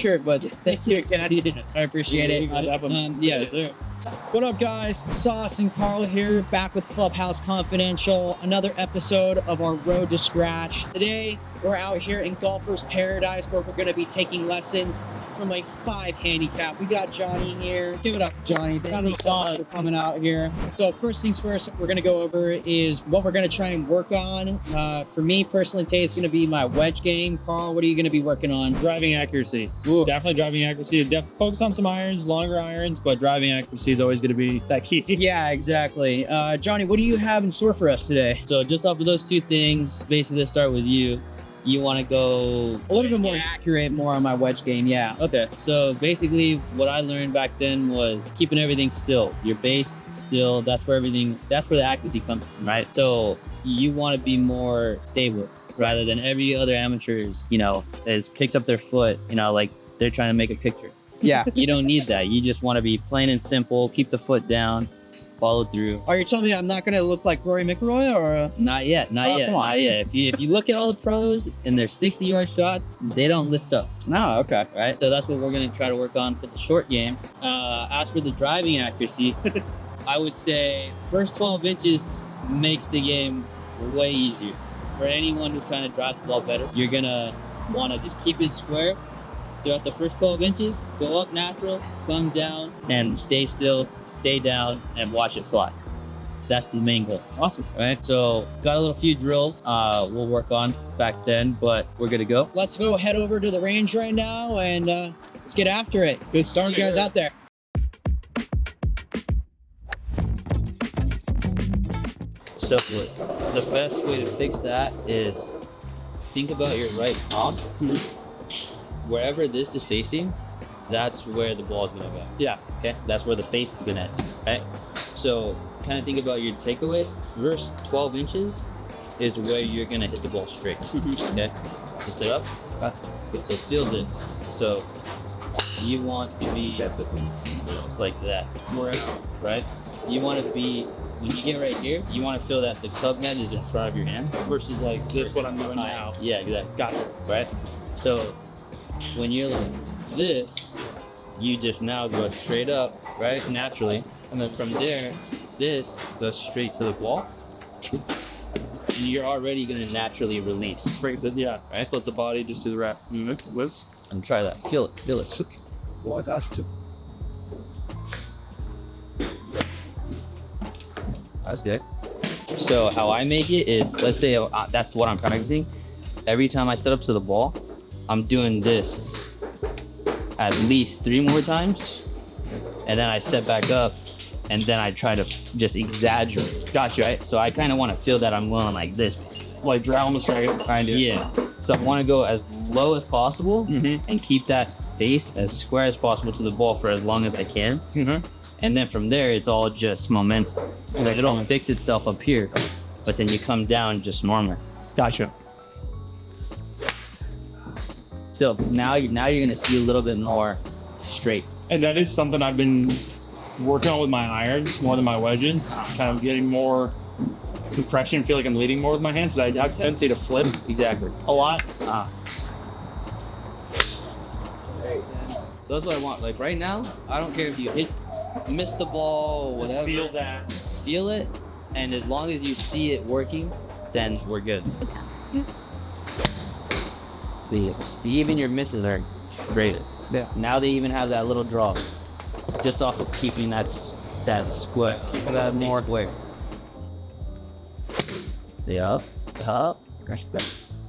shirt, but thank you, Caddy. I appreciate it. Yeah, sir. What up, guys? Sauce and Carl here, back with Clubhouse Confidential, another episode of our Road to Scratch. Today, we're out here in Golfer's Paradise where we're going to be taking lessons from like 5 handicap. We got Johnny here. Give it up, Johnny. Thank you so much for coming out here. So first things first, we're going to go over is what we're going to try and work on. For me personally, today is going to be my wedge game. Carl, what are you going to be working on? Driving accuracy. Ooh. Definitely driving accuracy. Focus on some irons, longer irons, but driving accuracy is always going to be that key. Yeah, exactly. Johnny, what do you have in store for us today? So just off of those 2 things, basically let's start with you. You want to go a little bit more accurate, more on my wedge game. Yeah. Okay. So basically what I learned back then was keeping everything still. Your base still, that's where the accuracy comes from, right? So you want to be more stable rather than every other amateurs, picks up their foot, like they're trying to make a picture. Yeah. You don't need that. You just want to be plain and simple, keep the foot down, follow through. Are you telling me I'm not going to look like Rory McIlroy or? Not yet. If you look at all the pros and their 60-yard shots, they don't lift up. No, okay. Right? So that's what we're going to try to work on for the short game. As for the driving accuracy, I would say first 12 inches makes the game way easier. For anyone who's trying to drive the ball better, you're going to want to just keep it square throughout the first 12 inches, go up natural, come down, and stay still, stay down, and watch it slide. That's the main goal. Awesome. Right? So got a few drills we'll work on back then, but we're good to go. Let's go head over to the range right now and let's get after it. Good start. See you guys out there. So the best way to fix that is think about your right palm. Wherever this is facing, that's where the ball is going to go. Yeah. Okay. That's where the face is going to end. Right. So kind of think about your takeaway. First 12 inches is where you're going to hit the ball straight. Okay. So sit up. Okay. So feel this. So you want to be like that. Right. You want to be, when you get right here, you want to feel that the club head is in front of your hand versus like this, what I'm doing now. Yeah, exactly. Gotcha. Right. So when you're like this, you just now go straight up, right? Naturally. And then from there, this goes straight to the ball. And you're already going to naturally release. Brings it, yeah. Right? Just let the body just do the wrap. And try that. Feel it. Well, I got to. That's good. So how I make it is, let's say that's what I'm practicing. Every time I step up to the ball, I'm doing this at least 3 more times, and then I step back up, and then I try to just exaggerate. Gotcha. Right? So I kind of want to feel that I'm going like this. Like drown the strike, kind of. Yeah. So I want to go as low as possible and keep that face as square as possible to the ball for as long as I can. And then from there, it's all just momentum. So it'll fix itself up here, but then you come down just normal. Gotcha. Still, now you're gonna see a little bit more straight. And that is something I've been working on with my irons more than my wedges. Kind of getting more compression, feel like I'm leading more with my hands. So I have tendency to flip. Exactly. A lot. That's what I want. Like right now, I don't care if you miss the ball, whatever. Just feel that. Feel it, and as long as you see it working, then we're good. Even your misses are great. Yeah. Now they even have that little draw, just off of keeping that square. That more square. Yeah. Up.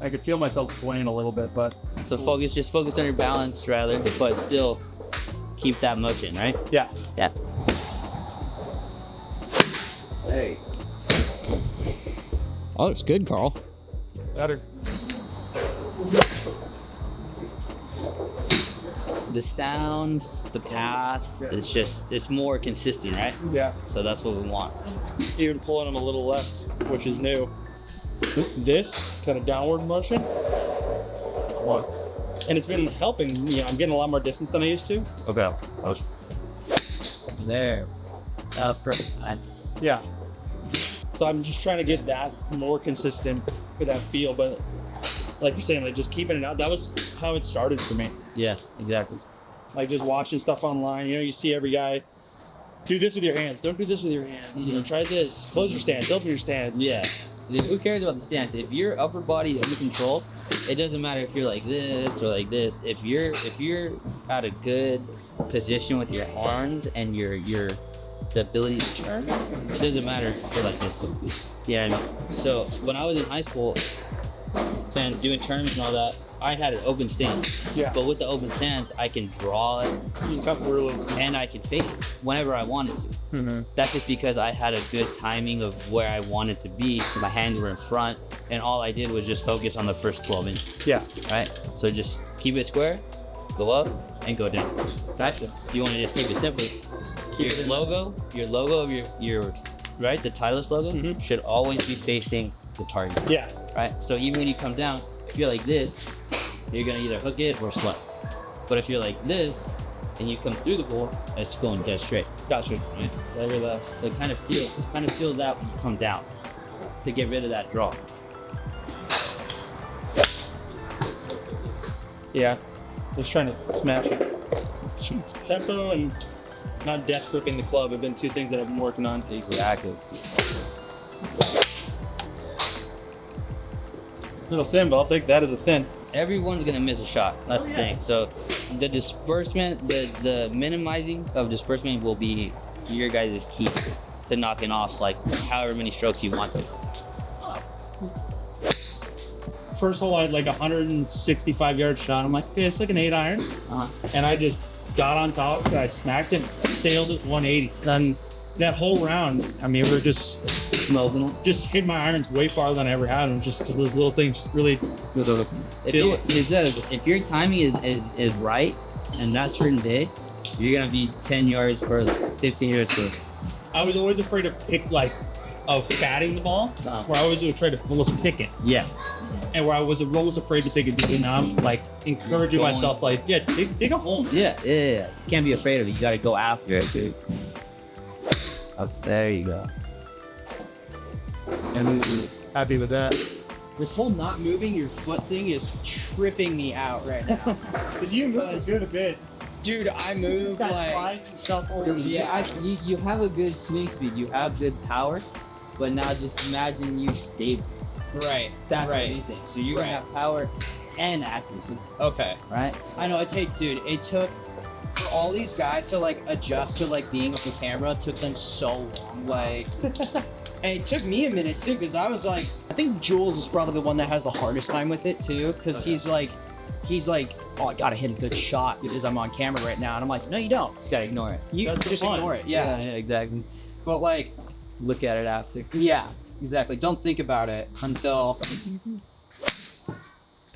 I could feel myself swaying a little bit, but. So focus on your balance rather, but still keep that motion, right? Yeah. Yeah. Hey. Oh, it's good, Carl. Better. The sound, the path, it's more consistent, right? Yeah. So that's what we want. Even pulling them a little left, which is new. This kind of downward motion. And it's been helping, I'm getting a lot more distance than I used to. Okay. There. Up. Yeah. So I'm just trying to get that more consistent with that feel, but like you're saying, like just keeping it out. That was how it started for me. Yeah, exactly. Like just watching stuff online. You know, you see every guy do this with your hands. Don't do this with your hands. You know, try this. Close your stance. Open your stance. Yeah. Dude, who cares about the stance? If your upper body is under control, it doesn't matter if you're like this or like this. If you're at a good position with your arms and the ability to turn, it doesn't matter if you're like this. Yeah, I know. So when I was in high school and doing tournaments and all that, I had an open stance. Yeah. But with the open stance, I can draw it and I can fade it whenever I wanted to. That's just because I had a good timing of where I wanted to be. My hands were in front, and all I did was just focus on the first 12 inches. Yeah. Right? So just keep it square, go up, and go down. Gotcha. You want to just keep it simple. Your logo of your right, the Titleist logo should always be facing the target. Yeah. Right? So even when you come down, if you're like this, you're gonna either hook it or sweat. But if you're like this and you come through the ball, it's going dead straight. Gotcha. Right? So kind of feel that when you come down to get rid of that draw. Yeah. Just trying to smash it. Tempo and not death gripping the club have been two things that I've been working on. Exactly. Little thin, but I'll take that as a thin. Everyone's gonna miss a shot. That's the thing. So the disbursement, the minimizing of disbursement will be your guys' key to knocking off like however many strokes you want to. First hole, I had like 165-yard shot. I'm like, okay, it's like an 8-iron. And I just got on top, I smacked it, sailed it 180. Then that whole round, I mean, we're just hit my irons way farther than I ever had them. Just those little things just really if your timing is right and that certain day, you're gonna be 10 yards further, 15 yards further. I was always afraid of fatting the ball, where I always would try to almost pick it. Yeah. And where I was almost afraid to take it deep. And now I'm like encouraging myself, like, dig a hole. Yeah. You can't be afraid of it. You gotta go after it, dude. Up there you go. And happy with that. This whole not moving your foot thing is tripping me out right now. Because you move good a bit. Dude, I move like... Yeah, you have a good swing speed. You have good power. But now just imagine you stable. Right. That's anything. So you're gonna have power and accuracy. Okay. Right? I know, it took for all these guys to like adjust to like being with the camera. It took them so long. Like... And it took me a minute too, because I was like, I think Jules is probably the one that has the hardest time with it too, because he's like, oh, I gotta hit a good shot because I'm on camera right now, and I'm like, no, you don't. Just gotta ignore it. You just ignore it. Yeah, exactly. But like, look at it after. Yeah, exactly. Don't think about it until.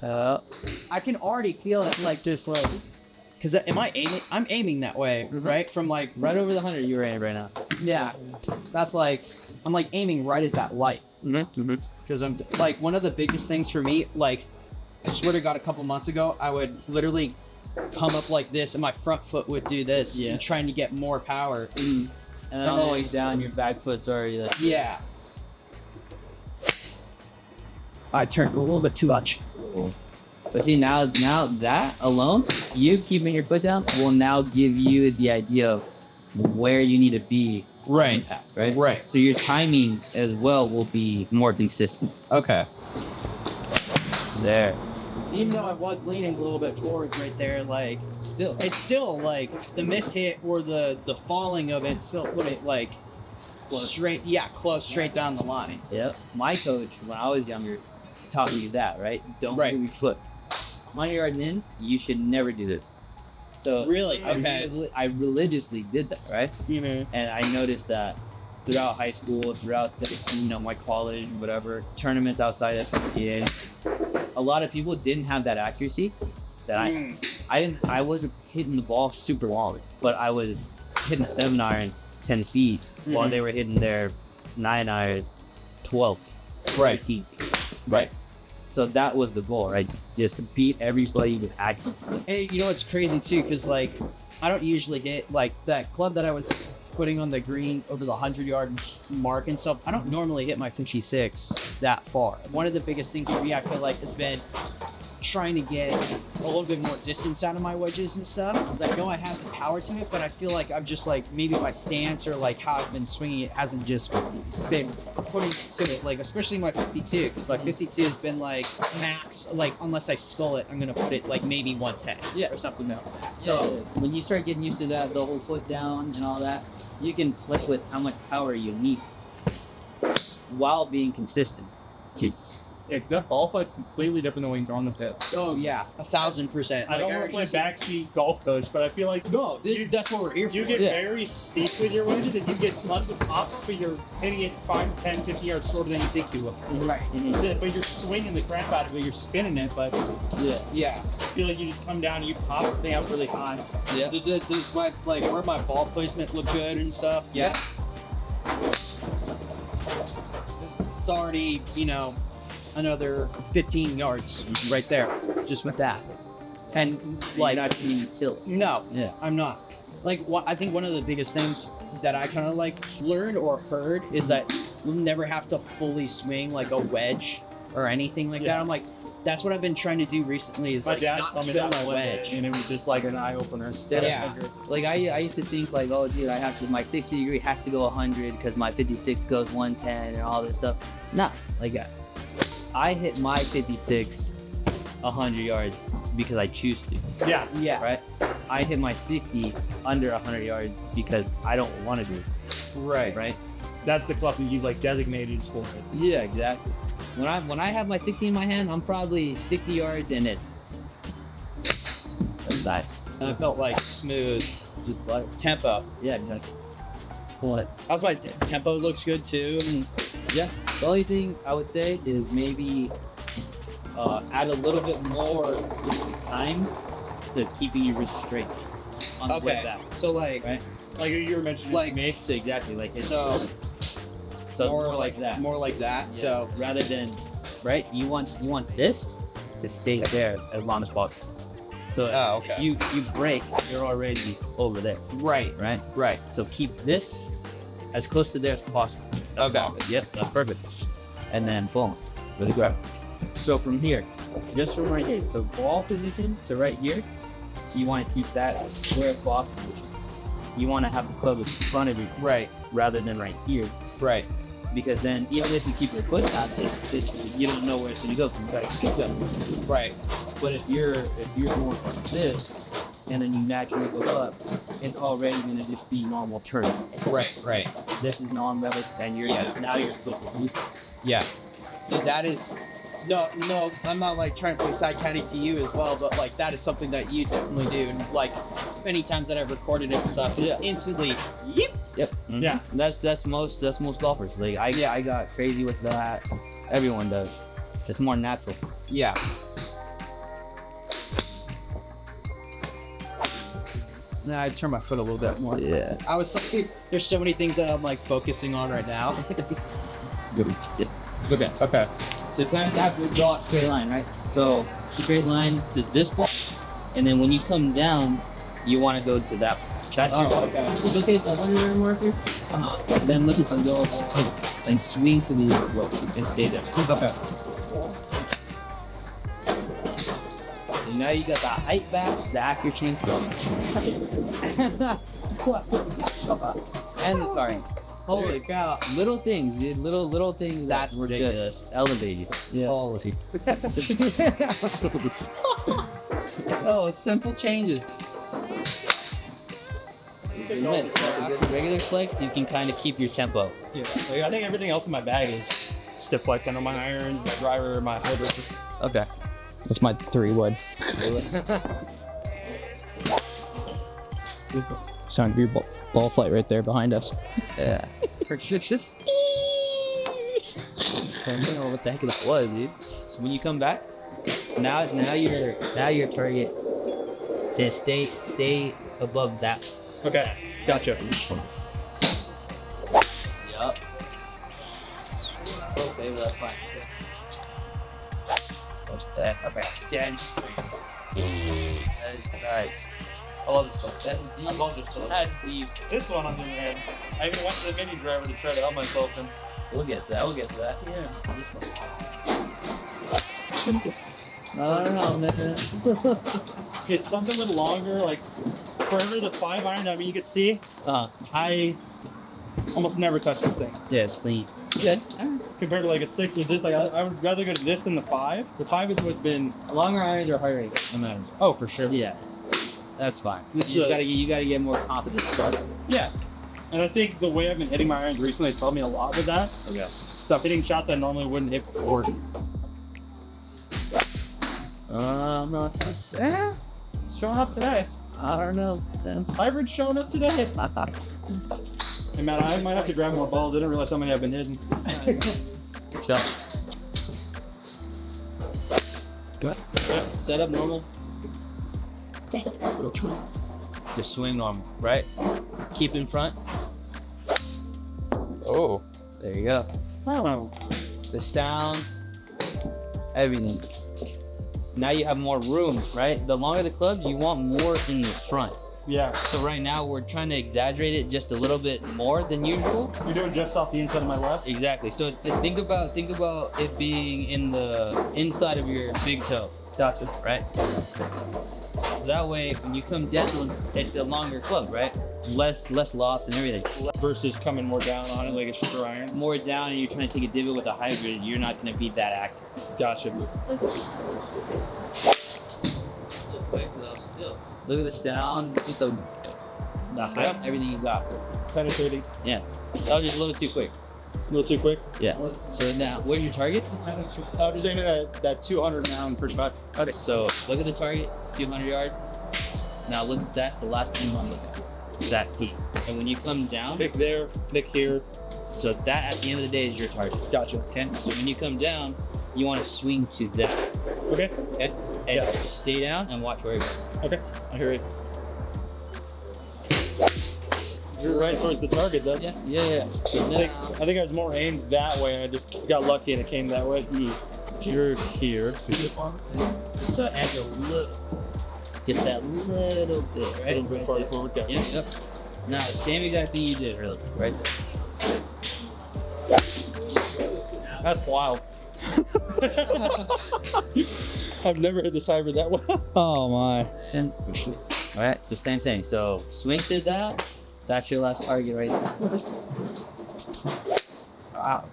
I can already feel it, like just like. Cause am I aiming? I'm aiming that way, right? From like right over the 100 you're aiming right now. Yeah, that's like I'm like aiming right at that light. Because I'm like one of the biggest things for me. Like I swear to God, a couple months ago, I would literally come up like this, and my front foot would do this, and trying to get more power. And then on the way down, your back foot's already like. Yeah. I turned a little bit too much. But see, now that alone, you keeping your foot down will now give you the idea of where you need to be. Right. Impact, right. Right. So your timing as well will be more consistent. Okay. There. Even though I was leaning a little bit towards right there, like it's still like the miss hit or the falling of it still put it like straight down the line. Yep. My coach, when I was younger, taught me that, right? Don't move your foot. 1 yard in, you should never do this. So really, okay. I religiously did that, right? Mm-hmm. And I noticed that throughout high school, throughout my college, whatever tournaments outside SPTA, a lot of people didn't have that accuracy that I wasn't hitting the ball super long, but I was hitting a 7-iron 10 feet while they were hitting their 9-iron 12, 13. Right. So that was the goal, right? Just to beat everybody with accuracy. Hey, you know what's crazy too? Because like, I don't usually hit like that club that I was putting on the green over the 100-yard mark and stuff, I don't normally hit my 56 that far. One of the biggest things for me, I feel like, has been trying to get a little bit more distance out of my wedges and stuff. 'Cause I know I have the power to it, but I feel like I'm just like, maybe my stance or like how I've been swinging it hasn't just been putting to it. Like, especially my 52, because my 52 has been like max, like unless I skull it, I'm gonna put it like maybe 110 or something else. So when you start getting used to that, the whole foot down and all that, you can play with how much power you need while being consistent. Yeah, that ball flight's completely different than when you're on the pit. Oh yeah, 1,000%. I don't want to play backseat golf coach, but I feel like No, that's what we're here for. you get very steep with your wedges, and you get tons of pops, but you're hitting it 5, 10, 50 yards shorter than you think you will. Right. That's it. But you're swinging the crap out of it, you're spinning it, but Yeah. I feel like you just come down and you pop the thing out really high. Yeah. Does my like where my ball placement look good and stuff? Yeah. It's already, another 15 yards right there, just with that. And like, not being killed. no, Yeah. I'm not. Like, I think one of the biggest things that I kind of like learned or heard is that you'll never have to fully swing like a wedge or anything like that. I'm like, that's what I've been trying to do recently. Is My like dad not told me fill that my one wedge. day, and it was just like an eye opener. Yeah. Like I used to think like, oh dude, I have to, my 60 degree has to go 100 because my 56 goes 110 and all this stuff. Nah, like I hit my 56 100 yards because I choose to. Yeah. Yeah. Right? I hit my 60 under 100 yards because I don't want to do it. Right. Right? That's the club that you like designated for it. Yeah, exactly. When I have my 60 in my hand, I'm probably 60 yards and it. That's that. And I felt like smooth, just like tempo. Yeah, exactly. What? That's why tempo looks good too. And Yeah. The only thing I would say is maybe add a little bit more time to keeping your wrist straight on the way back. So like, Right? Like you were mentioning, Like- me. So exactly like it's so more like that. More like that. Yeah. So rather than right, you want this to stay there as long as possible. So okay. if you break, you're already over there, right. right? So keep this as close to there as possible. Okay. Yep, that's perfect. And then boom, really grab. So from here, just from right here, so ball position to right here, you want to keep that square ball position. You want to have the club in front of you, Right. rather than right here, Right. because then even if you keep your foot out there, you don't know where it's going to go. You gotta skip them. Right. But if you're going like this, and then you naturally go up, it's already going to just be normal turn. Right. This is non-level, and now you're supposed to release it. Yeah. That is. No, I'm not like trying to play side caddy to you as well, but like that is something that you definitely do. And like many times that I've recorded it and stuff, it's instantly, yep. Yep. Mhm. Yeah. That's most golfers. Like I got crazy with that. Everyone does. It's more natural. Yeah. Now I turn my foot a little bit more. Yeah. I was thinking, there's so many things that I'm like focusing on right now. Good. Okay. So kind of have to draw a straight line, right? So straight line to this point, and then when you come down, you want to go to that. Chat. Oh, okay. So look at the 100 marker. Then look at the goals and swing to the rope and stay there. Okay. So now you got the height back, the accuracy, and the carring. Holy cow. Little things, dude. Little things. That's that ridiculous. just elevate you. Yeah. Oh, it's simple changes. Regular flex, you can kind of keep your tempo. Yeah. Like, I think everything else in my bag is stiff flex. I know my irons, my driver, my holder. Okay. That's my 3-wood. Sound your ball flight right there behind us. Yeah. I don't know what the heck that was, dude. So when you come back, now your target to stay above that. Okay, gotcha. Yup. Okay, well, that's fine. What's that? Okay. That is nice. I love this club. That's I love this club. That's deep. This one, on the other hand, I even went to the mini driver to try to help myself. And We'll get to that. We'll get to that. yeah. This one. I don't know, man. It's something a little longer, like forever the 5-iron. I mean, you can see, I almost never touch this thing. Yeah, it's clean. Good. Compared to like a 6 with this, like I would rather go to this than the 5. The 5 is what's been. Longer irons are harder. No matter. Oh, for sure. Yeah, that's fine. This You is gotta get more confidence. Yeah. And I think the way I've been hitting my irons recently has helped me a lot with that. Okay. So I'm hitting shots I normally wouldn't hit before. No. It's showing up today. I don't know. Hybrid's showing up today. Hey man, I might have to grab more balls. I didn't realize how many I've been hitting. Shot. Good. Set up normal. Just swing normal, right? Keep in front. Oh. There you go. Wow. The sound, everything. Now you have more room, right? The longer the club, you want more in the front. Yeah. So right now we're trying to exaggerate it just a little bit more than usual. You're doing just off the inside of my left? Exactly. So think about it being in the inside of your big toe, Gotcha. right? So that way, when you come down, it's a longer club, right? Less loft and everything. Versus coming more down on it like a sugar iron. More down, and you're trying to take a divot with a hybrid, you're not going to be that accurate. Gotcha. Look at the sound, with the height, everything you got. 10 or 30. Yeah, that was just a little too quick. A little too quick. Yeah. So now, where's your target? I'm just aiming at that 200 now in per shot. Okay. So look at the target, 200 yards. Now look, that's the last thing I'm looking at. It's that T. And when you come down, Pick there, pick here. so that at the end of the day is your target. Gotcha. Okay. So when you come down, you want to swing to that. Okay. Okay. And Yeah. just stay down and watch where it goes. Okay. I hear it. You're right towards the target, though. Yeah. So I think I was more aimed that way. I just got lucky and it came that way. You're here. So add a little, get that little bit, A right? little bit farther forward. Yeah. Yep. Now, same exact thing you did earlier, right there. That's wild. I've never hit this hybrid that well. Oh my. And push it. All right, it's the same thing. So swing to that. That's your last target right there. Wow.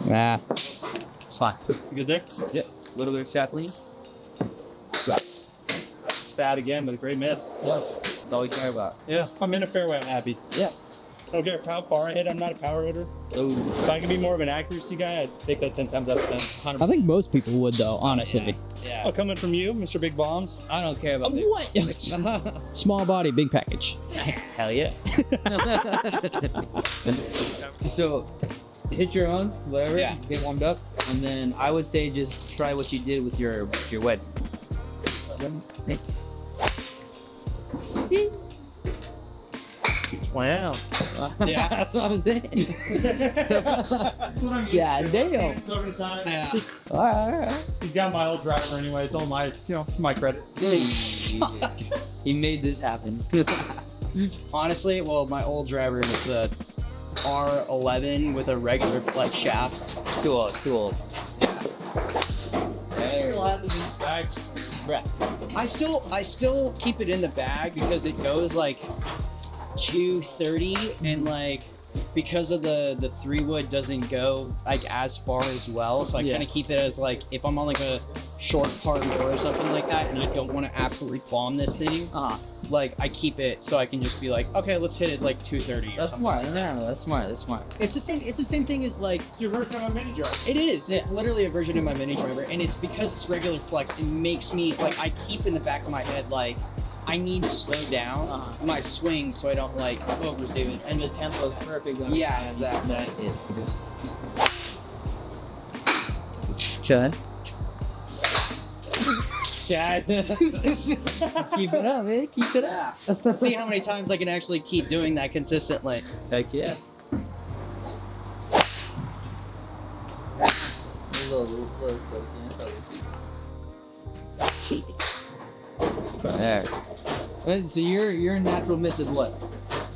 Ah. It's fine. You good there? Yep. A little bit of shaft lean. It's fat again, but a great miss. Yeah. That's all we care about. Yeah. I'm in a fairway. I'm happy. Yeah. I don't care how far I hit. I'm not a power hitter. Ooh. If I can be more of an accuracy guy, I'd take that 10 times out of 10. 100%. I think most people would though, honestly. Yeah. Oh, coming from you, Mr. Big Bombs. I don't care about big. What? Small body, big package. Hell yeah. So hit your own, whatever, Yeah. get warmed up, and then I would say just try what you did with your wedge. Wow. Yeah, that's what I'm saying. Yeah, damn. So many times. Yeah. All right. He's got my old driver anyway. It's all my, to my credit. He made this happen. Honestly, well, my old driver was a R11 with a regular flex shaft. Too old. I still keep it in the bag because it goes like 230 and like because of the 3-wood doesn't go like as far as well, so I kind of keep it as like if I'm on like a short par 4 or something like that and I don't want to absolutely bomb this thing, like I keep it so I can just be like, okay, let's hit it like 230. That's smart. No, that's smart. It's the same thing as like Your version of a mini driver. it is. It's literally a version of my mini driver, and it's because it's regular flex. It makes me like I keep in the back of my head like I need to slow down my swing so I don't like overdo it. And the tempo is perfect. Yeah, exactly. That is good. Chad. Keep it up, man. Keep it up. See how many times I can actually keep doing that consistently. Heck yeah. There. So your natural miss is what?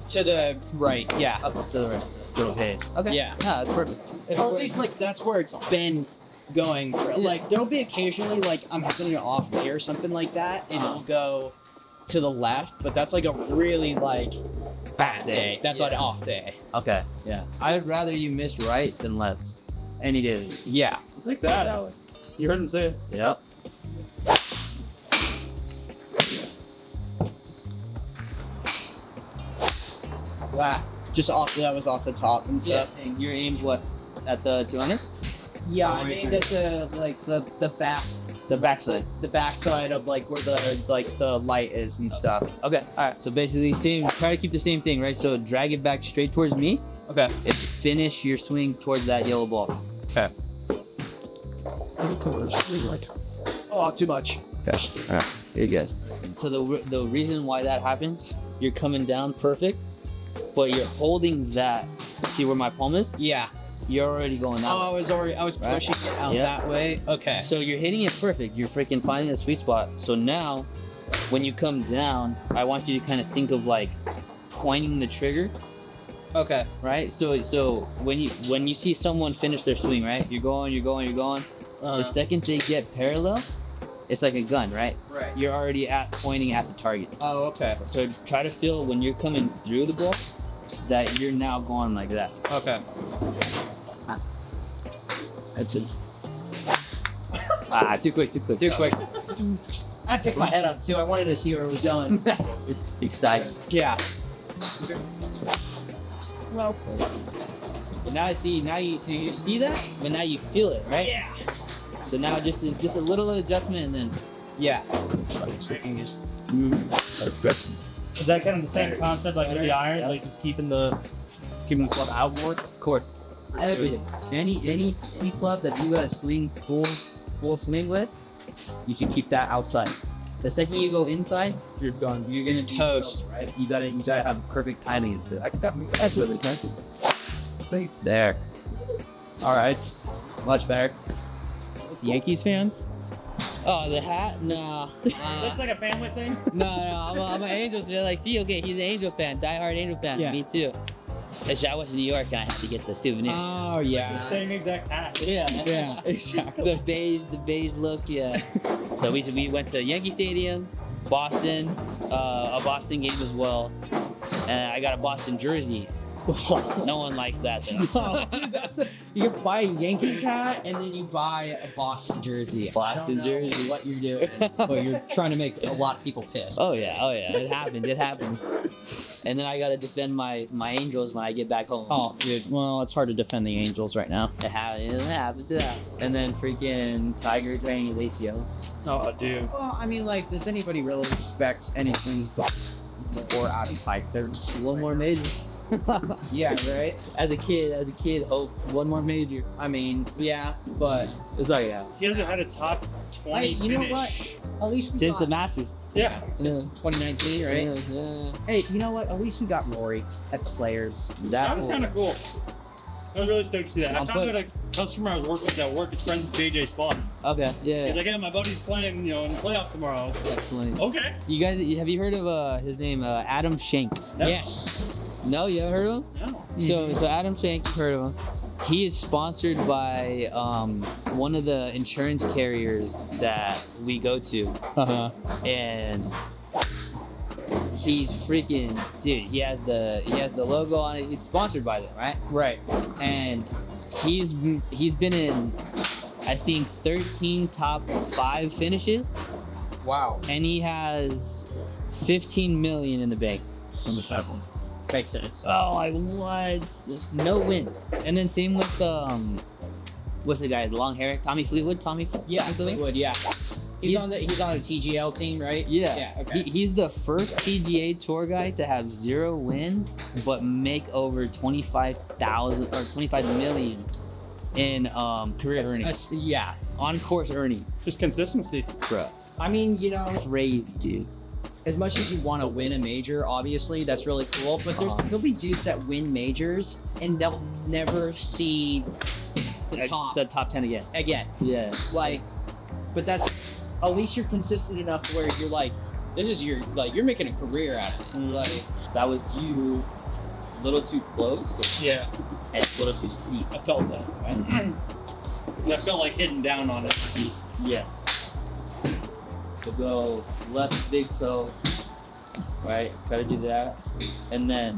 To the right, yeah. Up to the right. Little page. Okay. Yeah. That's perfect. Or at least like that's where it's been going. Like there'll be occasionally like I'm hitting it off day or something like that, and it'll go to the left. But that's like a really like bad day. That's an off day. Okay. Yeah. I'd rather you miss right than left. Any day. Yeah. Like that. You heard him say it. Yep. Wow. Just off. That was off the top and stuff. Yeah. And your aim's what? At the 200? Yeah, I mean that's the backside. The backside of like where the light is and stuff. Okay. All right. So basically, try to keep the same thing, right? So drag it back straight towards me. Okay. And finish your swing towards that yellow ball. Okay. Oh, too much. Okay. All right. You're good. So the reason why that happens, you're coming down perfect, but you're holding that. See where my palm is? Yeah. You're already going that way. I was pushing it out that way. Okay. So you're hitting it perfect. You're freaking finding the sweet spot. So now, when you come down, I want you to kind of think of like pointing the trigger. Okay. Right. So when you see someone finish their swing, right? You're going. The second they get parallel, it's like a gun, right? Right. You're already pointing at the target. Oh, okay. So try to feel when you're coming through the ball that you're now going like that. Okay. That's it. Too quick. I picked my head up too. I wanted to see where it was going. Excited. Yeah. Well. But now you see that, but now you feel it, right? Yeah. So now just a little adjustment and then. Yeah. Is that kind of the same concept like with the iron, like just keeping the club outward? Of course. So any club that you got a swing full swing with, you should keep that outside. The second you go inside, you're done. You're gonna toast, right? You gotta have perfect timing. That's really good. There. All right. Much better. Yankees fans? Oh, the hat? No. That's like a family thing? No. I'm an Angels fan. Like, see, okay, he's an Angel fan, diehard Angel fan. Yeah. Me too. Actually, I was in New York and I had to get the souvenir. Oh yeah. The same exact hat. Yeah, exactly. The beige look, yeah. So we went to Yankee Stadium, Boston, a Boston game as well, and I got a Boston jersey. No one likes that though. You can buy a Yankees hat and then you buy a Boston jersey. Boston jersey. What you're doing? But you're trying to make a lot of people pissed. Oh yeah. It happened. And then I gotta defend my Angels when I get back home. Oh, dude. Well, it's hard to defend the Angels right now. It happens to that. And then freaking Tiger training Lacio. Oh, dude. Well, I mean, like, does anybody really respect anything before out of fight? There's One more major. Yeah, right. As a kid, hope one more major. I mean, yeah, but It's like yeah. He hasn't had a top 20 hey, you know finish. what? At least we Since got, the Masters. Yeah. since 2019, right? Yeah. Hey, you know what? At least we got Rory at Players. That was kind of cool. I was really stoked to see that. I I'm found out a customer I was working with at work is friends with JJ Spot. Okay. Yeah. He's like, yeah, my buddy's playing, in the playoff tomorrow. I was like, Excellent. okay. You guys, have you heard of his name? Adam Schenk. No. Yes. No, you haven't heard of him? No. So Adam Schenk, you've heard of him. He is sponsored by one of the insurance carriers that we go to, Uh-huh. and he's freaking dude. He has the logo on it. It's sponsored by them, right? Right. And he's been in, I think, 13 top 5 finishes, Wow. and he has 15 million in the bank. Makes sense. Oh, like what? There's no win. And then same with what's the guy? The long hair, Tommy Fleetwood. Yeah, Fleetwood. Yeah. He's on a TGL team, right? Yeah. Yeah. Okay. He's the first PGA Tour guy to have 0 wins, but make over 25,000 or 25 million in career earnings. Yeah. On course earnings, Just consistency. bro. I mean, Crazy, dude. as much as you want to win a major, obviously that's really cool. But there'll be dudes that win majors and they'll never see the top 10 again. again. Yeah. Like, but that's at least you're consistent enough where you're like, This is your, like, you're making a career out of it. Like, That was you a little too close Yeah, and a little too steep. I felt that. Right? And I felt like hitting down on it. Yeah. So go left big toe, right? Try to do that, and then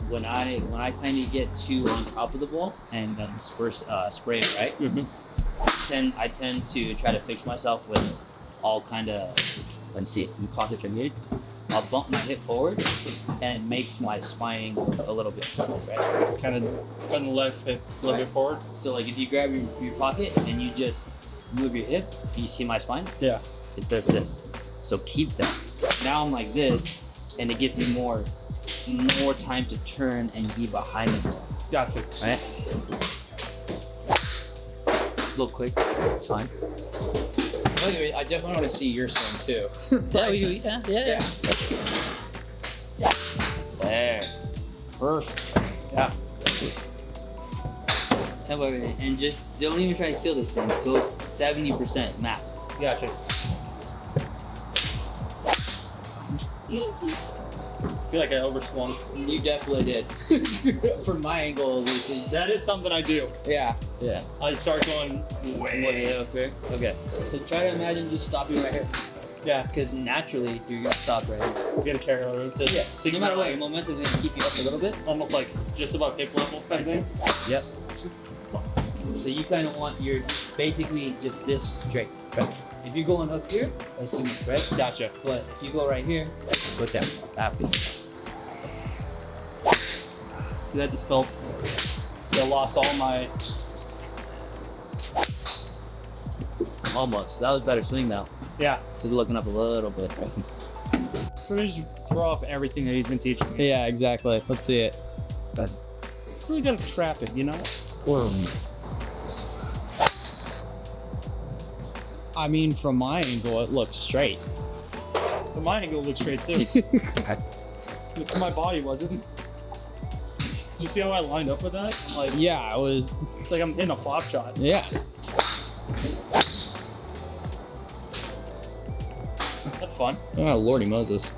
when I kind of get too on top of the ball and then spray it, right? I tend to try to fix myself with all kind of, let's see, the pockets are muted. I'll bump my hip forward and it makes my spine a little bit tighter, right? Kind of putting the left hip a little bit forward. So like if you grab your pocket and you just move your hip, you see my spine? Yeah. It's like this. So keep that. Now I'm like this, and it gives me more time to turn and be behind me. Gotcha. Right? A little quick, it's fine. I definitely want to see your swing too. Yeah. There. Perfect. Yeah. And just don't even try to kill this thing. Go 70% max. Gotcha. I feel like I overswung. You definitely did. From my angle, at least. That is something I do. Yeah. Yeah. I start going way up here. Okay. So try to imagine just stopping right here. Yeah. Because naturally you're gonna stop right here. It's gonna carry over. So yeah. So no matter what, your momentum's gonna keep you up a little bit. Almost like just above hip level kind of thing. Yep. So you kind of want your basically just this straight. Right? If you're going up here, that's too much, right? Gotcha. But if you go right here, go down. After. See, that just felt. I lost all my. Almost. That was better swing now. Yeah. So he's looking up a little bit. So we just throw off everything that he's been teaching me. Yeah, exactly. Let's see it. It's really gotta trap it, you know? I mean, from my angle, it looks straight. But my angle looks straight too. But my body wasn't. You see how I lined up with that? Like, Yeah, it was. it's like I'm in a flop shot. Yeah. That's fun. Oh, Lordy Moses.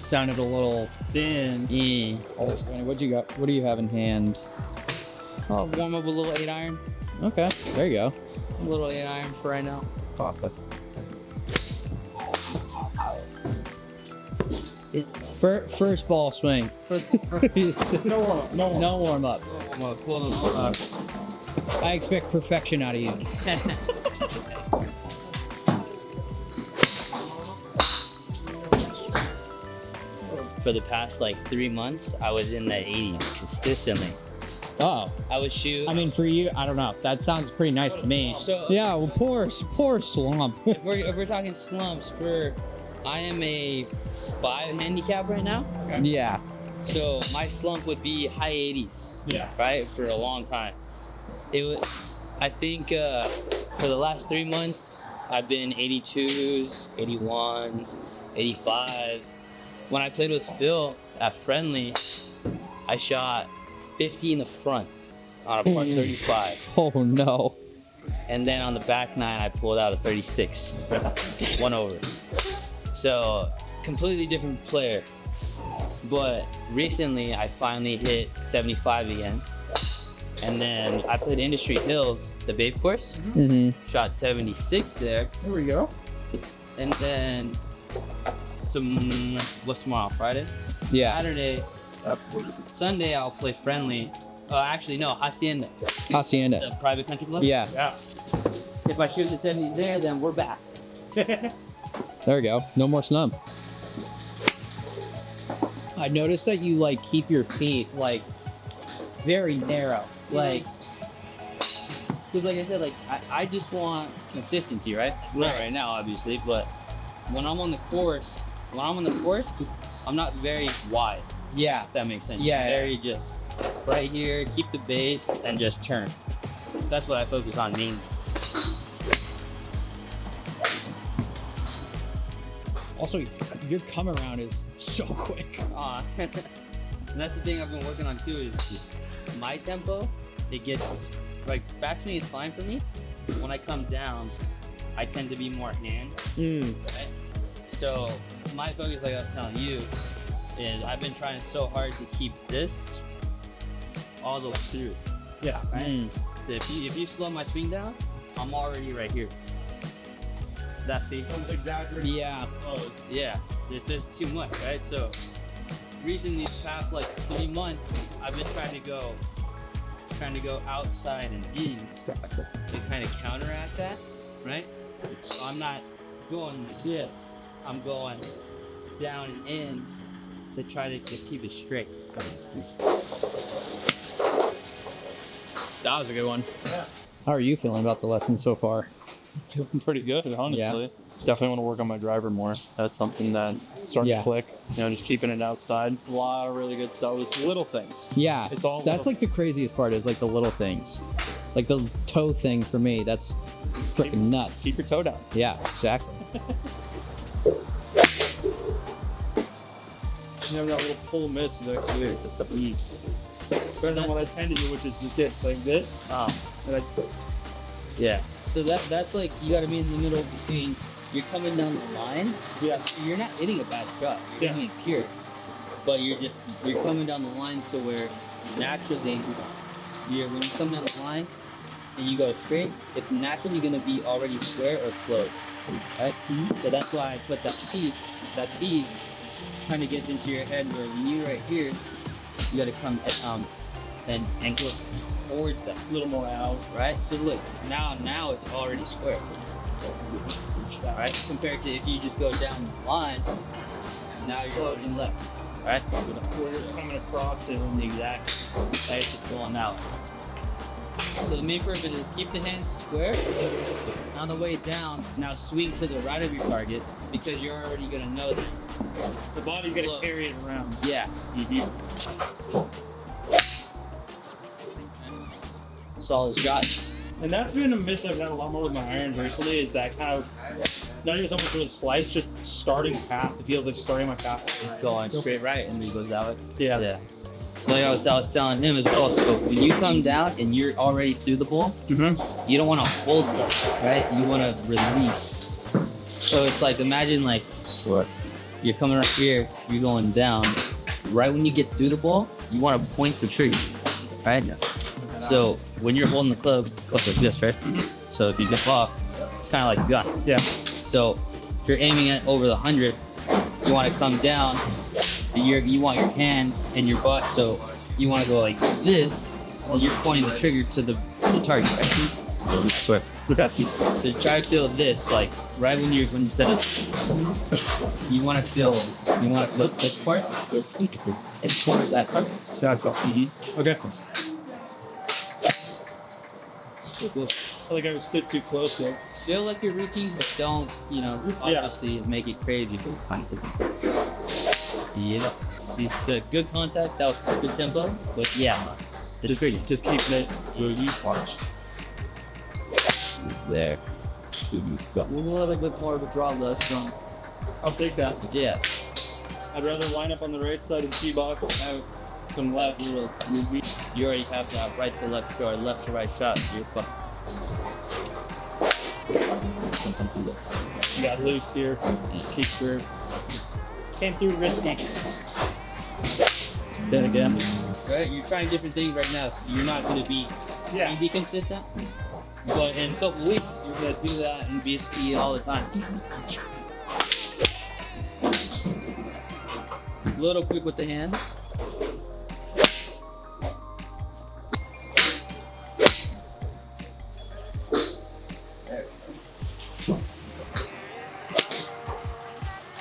Sounded a little Thin. What you got? What do you have in hand? Oh, warm up a little 8-iron. Okay, there you go. A little 8-iron for right now. First ball swing. No warm up. No warm up. No warm up. I expect perfection out of you. For the past like 3 months, I was in the 80s consistently. Oh, I would shoot. I mean, for you, I don't know. That sounds pretty nice to me. So Yeah, well, poor slump. if we're talking slumps, I am a 5 handicap right now. Yeah. So my slump would be high 80s, Yeah. right, for a long time. I think for the last 3 months, I've been 82s, 81s, 85s. When I played with Phil at Friendly, I shot 50 in the front on a par 35. Oh no. And then on the back 9, I pulled out a 36. 1 over. So, completely different player. But recently, I finally hit 75 again. And then I played Industry Hills, the Babe course. Mm-hmm. Shot 76 there. There we go. And then, what's tomorrow? Friday? Yeah. Saturday. Sunday, I'll play Friendly. Actually, no, Hacienda, Hacienda. the private country club. Yeah. Yeah. If I shoot the 70s there, then we're back. There we go. No more snub. I noticed that you like keep your feet like very narrow. Like, because like I said, like I just want consistency, right? Not right now, obviously, but when I'm on the course, I'm not very wide. Yeah. If that makes sense. Yeah. Very just right here, keep the base, and just turn. That's what I focus on mainly. Also, your come around is so quick. And that's the thing I've been working on too, is just my tempo. It gets like back swing is fine for me. When I come down, I tend to be more hand. Right? So my focus, like I was telling you, is I've been trying so hard to keep this all the way through. Yeah. Right? So if you slow my swing down, I'm already right here. That feels exaggerated. Yeah. Close. yeah, it's just too much, right? So recently, these past like 3 months, I've been trying to go outside and in to kind of counteract that, right? So I'm not going this, I'm going down and in to try to just keep it straight. That was a good one. How are you feeling about the lesson so far? Feeling pretty good, honestly. Yeah. Definitely want to work on my driver more. That's something that starting to click. You know, just keeping it outside. A lot of really good stuff. It's little things. Yeah. It's all That's like the craziest part is like the little things. Like the toe thing for me, that's freaking nuts. Keep your toe down. Yeah, exactly. You know, that little pull miss is actually just a beat. Better than what I tend to do, which is just get like this. And Yeah. So that's like you got to be in the middle between you're coming down the line. Yeah. You're not hitting a bad shot. You're hitting it pure. But you're coming down the line so where naturally when you come down the line and you go straight, it's naturally gonna be already square or closed. Right? So that's why I put that T kind of gets into your head where you right here, you gotta come and go towards that. a little more out. Right? So look, now it's already square. Right? Compared to if you just go down the line, now you're already left. Right? Where you're coming across it. Exactly. Right? It's just going out. So the main purpose is keep the hands square. On the way down, now swing to the right of your target because you're already gonna know that. The body's gonna carry it around. Yeah. Solid shot. And that's been a miss I've had a lot more with my irons recently, is that kind of not even so much with a slice, just starting path. It feels like starting my path. It's going straight right and then it goes out. Yeah. Yeah. Like I was telling him as well, so when you come down and you're already through the ball, you don't want to hold it, right? You want to release. So it's like, imagine like, you're coming right here, you're going down. Right when you get through the ball, you want to point the trigger, right? So when you're holding the club, goes like this, right? So if you jump off, it's kind of like a gun. Yeah. So if you're aiming at over the 100, you want to come down. You want your hands and your butt, so you want to go like this, and you're pointing the trigger to the target, right? So try to feel this, like right when you set it. You want to look this part, this, and towards that part. Okay. Cool. I feel like I was stood too close there. Feel like you're reaching, but don't, obviously make it crazy. Yeah. See, so good contact, that was good tempo, but yeah, just keeping it where you watch. There. We'll have a bit more of a draw less from. I'll take that. Yeah. I'd rather line up on the right side of the tee box and have some left. You already have that right to left or left to right shot. You're fine. You got loose here. Just keep through. Came through risky. Then again. Right? You're trying different things right now, so you're not going to be easy consistent. But in a couple weeks, you're going to do that and be a speed all the time. A little quick with the hand.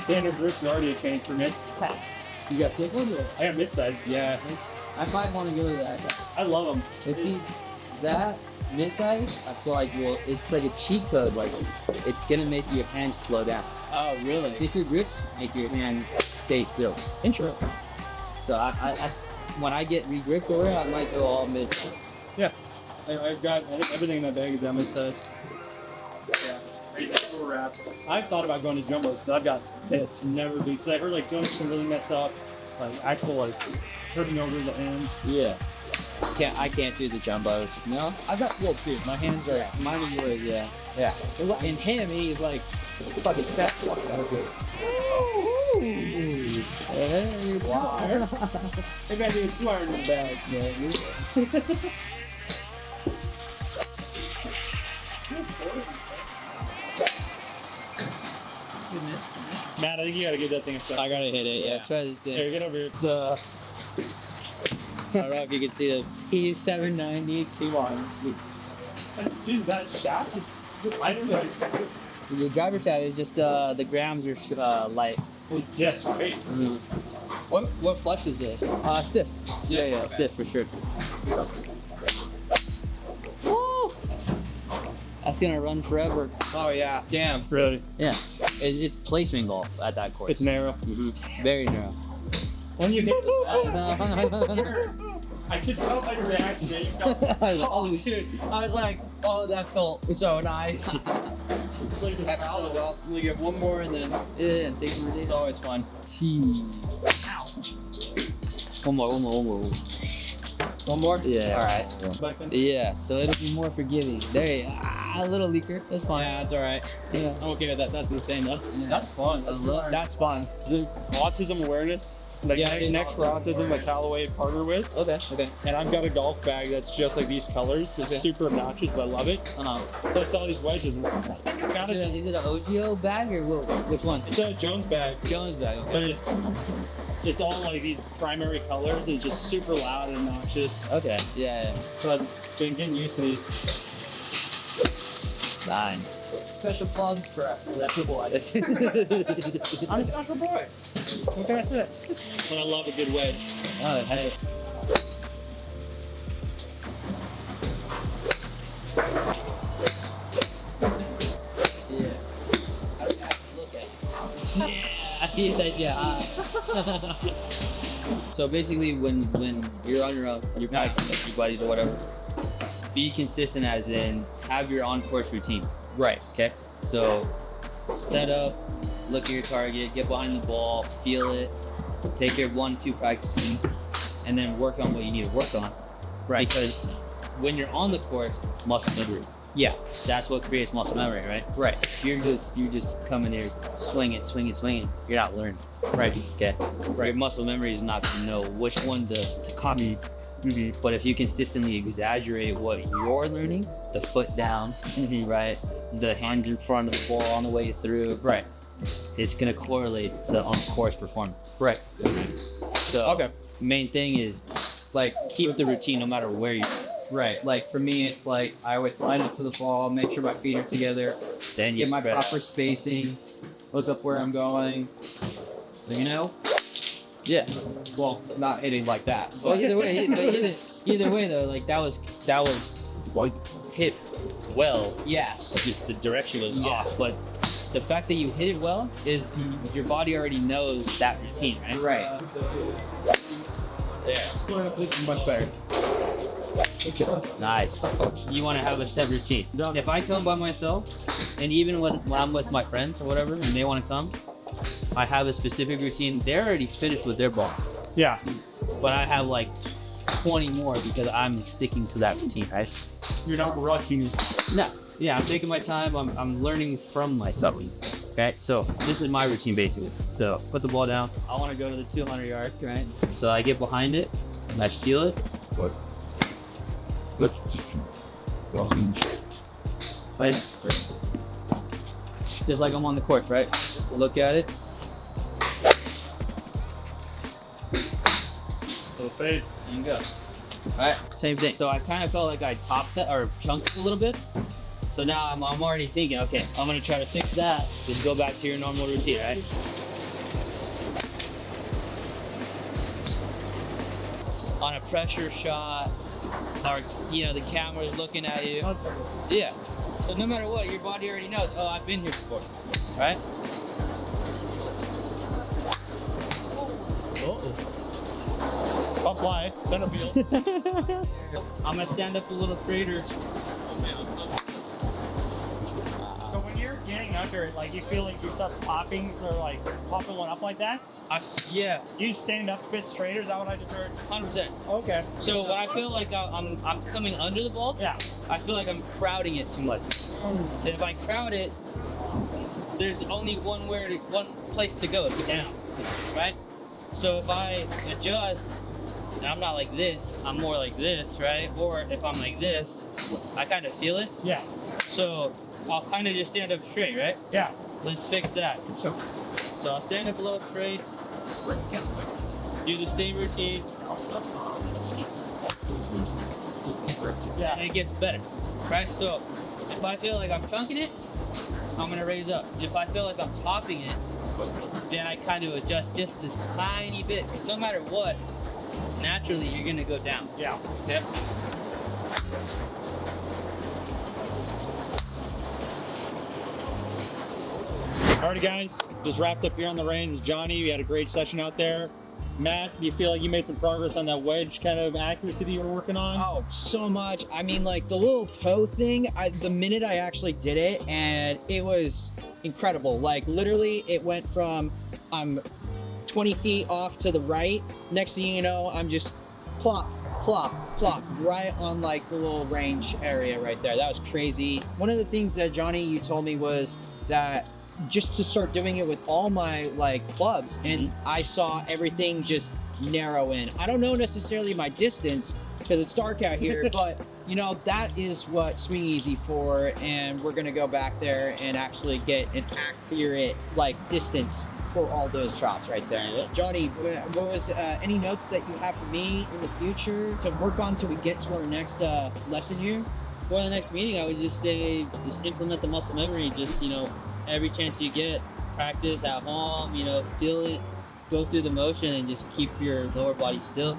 Standard grips are already a change for me. You got kick on it? I got mid-size. Yeah. I might want to go to that. I love them. If you that mid-size, I feel like it's like a cheat code. Like it's gonna make your hand slow down. Oh, really? If your grips make your hand stay still. Interesting. So I when I get re-gripped over, I might go all mid. Yeah. I think everything in that bag is that mid-size. Yeah. I've thought about going to jumbos because I've got hits, never do. Because I heard like jumbos can really mess up, like actual like hurting over the hands. Yeah. I can't do the jumbos. No, I got. Well, dude, my hands are. Mine are yours, yeah. Yeah. And him, he's like fucking set. Hey, Wow. They got you smart in the bag, man. Matt, I think you gotta give that thing a shot. I gotta hit it, yeah. Yeah. Try this thing. Here, get over here. I don't know if you can see the P790 T1. Dude, that shaft is. I don't know. The driver's side is just the grams are light. Yes, right. What flex is this? Stiff. Yeah, stiff for sure. Woo! That's gonna run forever. Oh yeah. Damn. Really? Yeah. It's placement golf at that course. It's narrow. Very narrow. When you hit I could tell by your reaction. Oh, dude. I was like, oh, that felt so nice. That's so well. We get one more and then. Yeah, it's always fun. One more. One more? Yeah. All right. Yeah, so it'll be more forgiving. There you go. A little leaker. That's fine. Yeah, that's all right. Yeah. I'm okay with that. That's insane though. Yeah. That's fun. That's fun. Autism awareness. Like Yeah, next for autism, like Callaway partner with. Okay. And I've got a golf bag that's just like these colors. It's super obnoxious, but I love it. So it's all these wedges. And got it. Is it an OGO bag or which one? It's a Jones bag, Jones bag. Okay. but it's all like these primary colors and just super loud and obnoxious. Okay. Yeah. But I've been getting used to these. 9. Special plugs for us. Special boy. I'm a special boy. What can I say? But I love a good wedge. Oh, hey. Yes. Yeah. So basically, when you're on your own, you're practicing with your buddies or whatever, be consistent as in have your on-course routine. Right. Okay? So set up, look at your target, get behind the ball, feel it, take your 1-2 practicing, and then work on what you need to work on. Right. Because when you're on the course, muscle memory. Yeah. That's what creates muscle memory, right? Right. If you're just coming here swinging, you're not learning. Right. Okay. Right. Your muscle memory is not gonna know which one to copy. But if you consistently exaggerate what you're learning, the foot down, right, the hand in front of the ball on the way through, Right. it's gonna correlate to the on-course performance. Right. So Okay. main thing is like keep the routine no matter where you. Right. Like for me, it's like I always line up to the ball, make sure my feet are together, Then you get my spread out. proper spacing, look up where I'm going. You know? Yeah. Well, not hitting like that. Well, But either way though, like that was hit well. yes. Just the direction was Yeah. off, but the fact that you hit it well is your body already knows that routine, right? Right. Yeah. Much better. Nice. You want to have a set routine. If I come by myself, and even when I'm with my friends or whatever, and they want to come, I have a specific routine. They're already finished with their ball, Yeah. but I have like 20 more because I'm sticking to that routine, right? You're not rushing. No. Yeah, I'm taking my time. I'm learning from myself. Okay, so this is my routine basically. So put the ball down. I want to go to the 200 yard, right? So I get behind it, and I feel it. Right? Just like I'm on the court, right? Look at it. So fade. And go. Alright, same thing. So I kind of felt like I topped that or chunked it a little bit. So now I'm already thinking, okay, I'm gonna try to fix that. Just go back to your normal routine, right? On a pressure shot, or the camera's looking at you. Yeah. So no matter what, your body already knows, oh, I've been here before, right? Up line, center field. I'm gonna stand up a little straighter. So when you're getting under it, like you feel like you start popping or like popping one up like that? Yeah, You stand up a bit straighter, is that what I just heard? 100%. Okay. So when I feel like I'm coming under the ball, Yeah. I feel like I'm crowding it too much. So if I crowd it, there's only one place to go, to get down, right? So if I adjust, and I'm not like this, I'm more like this, right? Or if I'm like this, I kind of feel it. Yes. So I'll kind of just stand up straight, right? Yeah. Let's fix that. So I'll stand up a little straight, do the same routine, Yeah. and it gets better, right? So if I feel like I'm chunking it, I'm gonna raise up. If I feel like I'm topping it, then I kind of adjust just a tiny bit. No matter what, naturally you're gonna go down. Yeah. Yep. Alrighty guys, just wrapped up here on the range. Johnny, we had a great session out there. Matt, you feel like you made some progress on that wedge kind of accuracy that you were working on? Oh, so much. I mean, like the little toe thing, the minute I actually did it, and it was incredible. Like literally it went from I'm 20 feet off to the right. Next thing you know, I'm just plop, plop, plop, right on like the little range area right there. That was crazy. One of the things that Johnny, you told me was that just to start doing it with all my like clubs, and I saw everything just narrow in. I don't know necessarily my distance because it's dark out here, but you know, that is what Swing Easy for, and we're gonna go back there and actually get an accurate like distance for all those shots right there. Johnny, what was any notes that you have for me in the future to work on till we get to our next lesson here? For the next meeting, I would just say, just implement the muscle memory. Just, you know, every chance you get, practice at home, you know, feel it, go through the motion, and just keep your lower body still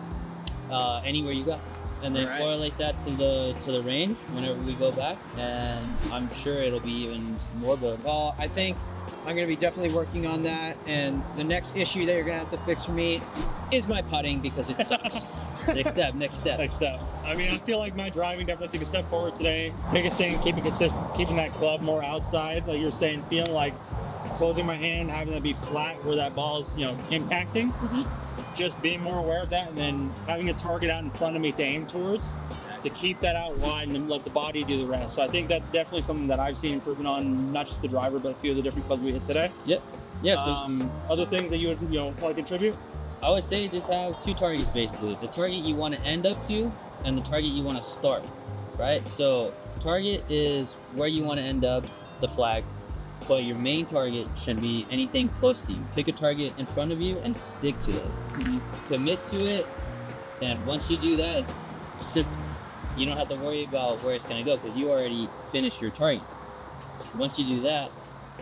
anywhere you go. And then correlate that to the range whenever we go back, and I'm sure it'll be even more good. Well, I think I'm going to be definitely working on that, and the next issue that you're going to have to fix for me is my putting because it sucks. Next step. I mean, I feel like my driving definitely took a step forward today. Biggest thing, keeping consistent, keeping that club more outside, like you're saying, feeling like closing my hand, having that be flat where that ball is, you know, impacting. Just being more aware of that, and then having a target out in front of me to aim towards, to keep that out wide and then let the body do the rest. So I think that's definitely something that I've seen improvement on, not just the driver, but a few of the different clubs we hit today. Yep. Yeah. So other things that you would, you know, want to contribute? I would say just have two targets basically. The target you want to end up to and the target you want to start, right? So target is where you want to end up, the flag, but your main target should be anything close to you. Pick a target in front of you and stick to it. Commit to it, and once you do that, it's simple. You don't have to worry about where it's going to go because you already finished your target. Once you do that,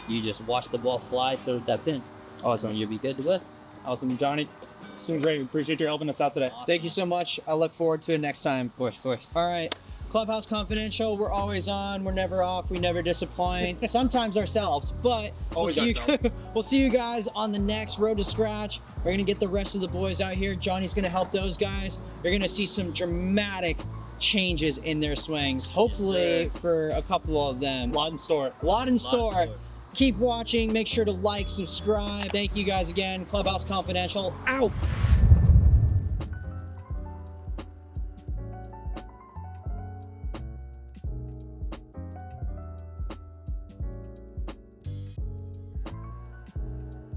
you just watch the ball fly to that pin. Awesome. You'll be good to go. Awesome, Johnny. It's been great. We appreciate you helping us out today. Thank you so much. I look forward to it next time. Of course. All right. Clubhouse Confidential, we're always on. We're never off. We never disappoint. Sometimes ourselves, but we'll see you guys on the next Road to Scratch. We're going to get the rest of the boys out here. Johnny's going to help those guys. You're going to see some dramatic changes in their swings, hopefully for a couple of them. Lot in store. Keep watching. Make sure to like, subscribe. Thank you guys again. Clubhouse Confidential out.